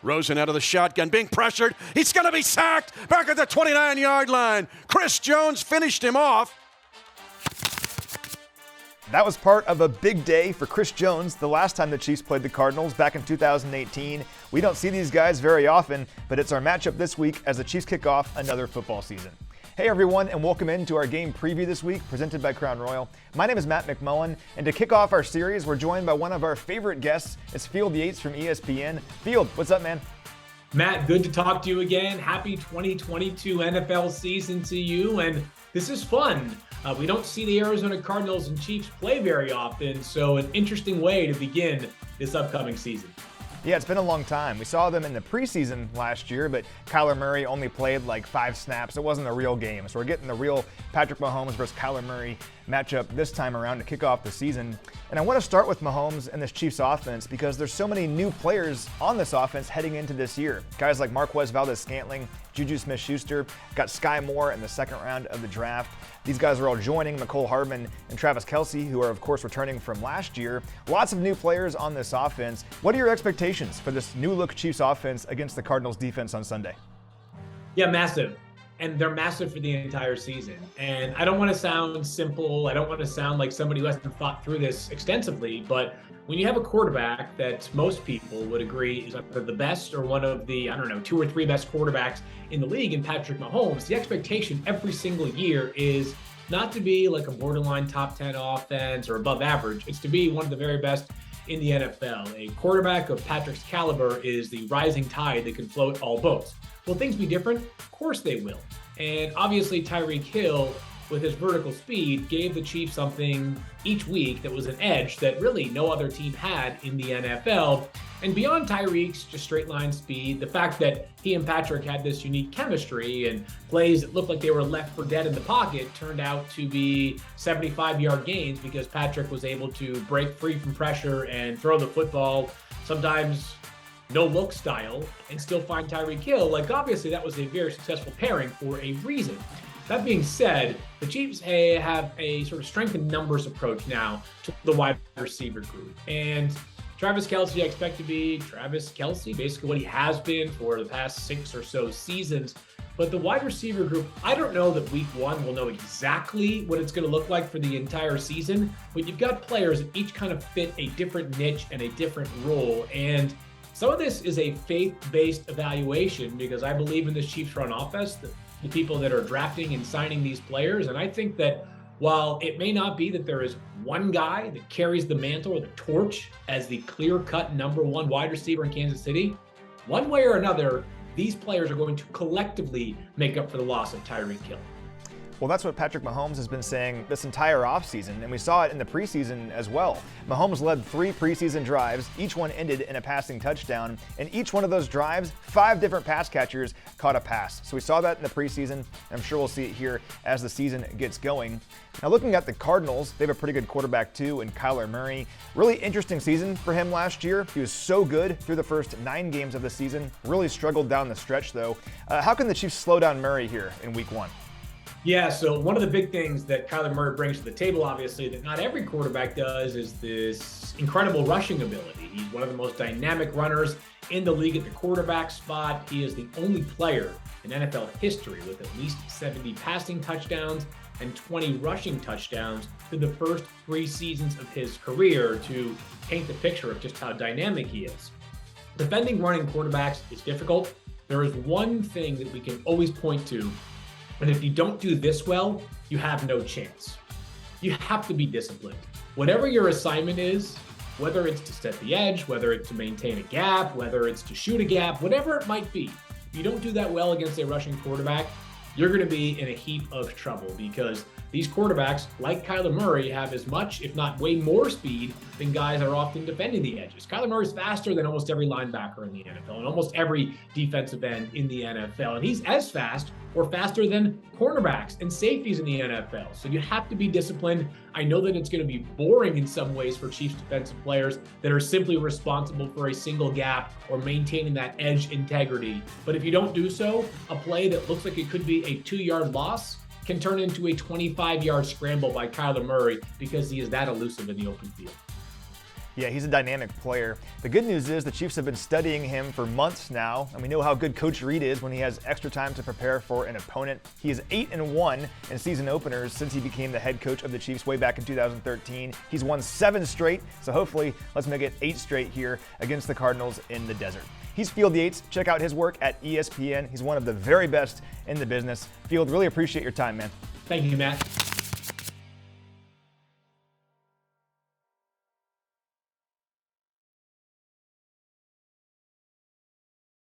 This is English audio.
Rosen out of the shotgun, being pressured. He's going to be sacked back at the 29-yard line. Chris Jones finished him off. That was part of a big day for Chris Jones the last time the Chiefs played the Cardinals back in 2018. We don't see these guys very often, but it's our matchup this week as the Chiefs kick off another football season. Hey everyone, and welcome into our game preview this week, presented by Crown Royal. My name is Matt McMullen, and to kick off our series, we're joined by one of our favorite guests. It's Field Yates from ESPN. Field, what's up, man? Matt, good to talk to you again. Happy 2022 NFL season to you, and this is fun. We don't see the Arizona Cardinals and Chiefs play very often, so an interesting way to begin this upcoming season. Yeah, it's been a long time. We saw them in the preseason last year, but Kyler Murray only played like 5 snaps. It wasn't a real game. So we're getting the real Patrick Mahomes versus Kyler Murray matchup this time around to kick off the season. And I want to start with Mahomes and this Chiefs offense because there's so many new players on this offense heading into this year. Guys like Marquez Valdez-Scantling, Juju Smith-Schuster, got Sky Moore in the second round of the draft. These guys are all joining Mecole Hardman and Travis Kelce, who are, of course, returning from last year. Lots of new players on this offense. What are your expectations for this new-look Chiefs offense against the Cardinals defense on Sunday? Yeah, massive. And they're massive for the entire season. And I don't want to sound simple. I don't want to sound like somebody who hasn't thought through this extensively. But when you have a quarterback that most people would agree is either the best or one of the, 2 or 3 best quarterbacks in the league in Patrick Mahomes, the expectation every single year is not to be like a borderline top 10 offense or above average. It's to be one of the very best in the NFL. A quarterback of Patrick's caliber is the rising tide that can float all boats. Will things be different? Of course they will. And obviously Tyreek Hill, with his vertical speed, gave the Chiefs something each week that was an edge that really no other team had in the NFL. And beyond Tyreek's just straight line speed, the fact that he and Patrick had this unique chemistry and plays that looked like they were left for dead in the pocket turned out to be 75-yard gains because Patrick was able to break free from pressure and throw the football, sometimes no-look style, and still find Tyreek Hill. Like, obviously, that was a very successful pairing for a reason. That being said, the Chiefs have a sort of strength in numbers approach now to the wide receiver group. And Travis Kelce, I expect to be Travis Kelce, basically what he has been for the past 6 or so seasons. But the wide receiver group, I don't know that week 1 will know exactly what it's going to look like for the entire season, but you've got players that each kind of fit a different niche and a different role. And some of this is a faith-based evaluation because I believe in this Chiefs front office, the people that are drafting and signing these players. And I think that while it may not be that there is one guy that carries the mantle or the torch as the clear-cut number 1 wide receiver in Kansas City, one way or another, these players are going to collectively make up for the loss of Tyreek Hill. Well, that's what Patrick Mahomes has been saying this entire offseason, and we saw it in the preseason as well. Mahomes led 3 preseason drives. Each one ended in a passing touchdown, and each one of those drives, 5 different pass catchers caught a pass. So we saw that in the preseason. I'm sure we'll see it here as the season gets going. Now, looking at the Cardinals, they have a pretty good quarterback too in Kyler Murray. Really interesting season for him last year. He was so good through the first 9 games of the season. Really struggled down the stretch, though. How can the Chiefs slow down Murray here in week 1? Yeah, so one of the big things that Kyler Murray brings to the table, obviously, that not every quarterback does is this incredible rushing ability. He's one of the most dynamic runners in the league at the quarterback spot. He is the only player in NFL history with at least 70 passing touchdowns and 20 rushing touchdowns through the first 3 seasons of his career to paint the picture of just how dynamic he is. Defending running quarterbacks is difficult. There is one thing that we can always point to, and if you don't do this well, you have no chance. You have to be disciplined. Whatever your assignment is, whether it's to set the edge, whether it's to maintain a gap, whether it's to shoot a gap, whatever it might be, if you don't do that well against a rushing quarterback, you're going to be in a heap of trouble because these quarterbacks, like Kyler Murray, have as much, if not way more speed than guys are often defending the edges. Kyler Murray's faster than almost every linebacker in the NFL and almost every defensive end in the NFL. And he's as fast or faster than cornerbacks and safeties in the NFL. So you have to be disciplined. I know that it's going to be boring in some ways for Chiefs defensive players that are simply responsible for a single gap or maintaining that edge integrity. But if you don't do so, a play that looks like it could be a 2-yard loss can turn into a 25-yard scramble by Kyler Murray because he is that elusive in the open field. Yeah, he's a dynamic player. The good news is the Chiefs have been studying him for months now, and we know how good Coach Reid is when he has extra time to prepare for an opponent. He is 8-1 in season openers since he became the head coach of the Chiefs way back in 2013. He's won 7 straight, so hopefully let's make it 8 straight here against the Cardinals in the desert. He's Field Yates. Check out his work at ESPN. He's one of the very best in the business. Field, really appreciate your time, man. Thank you, Matt.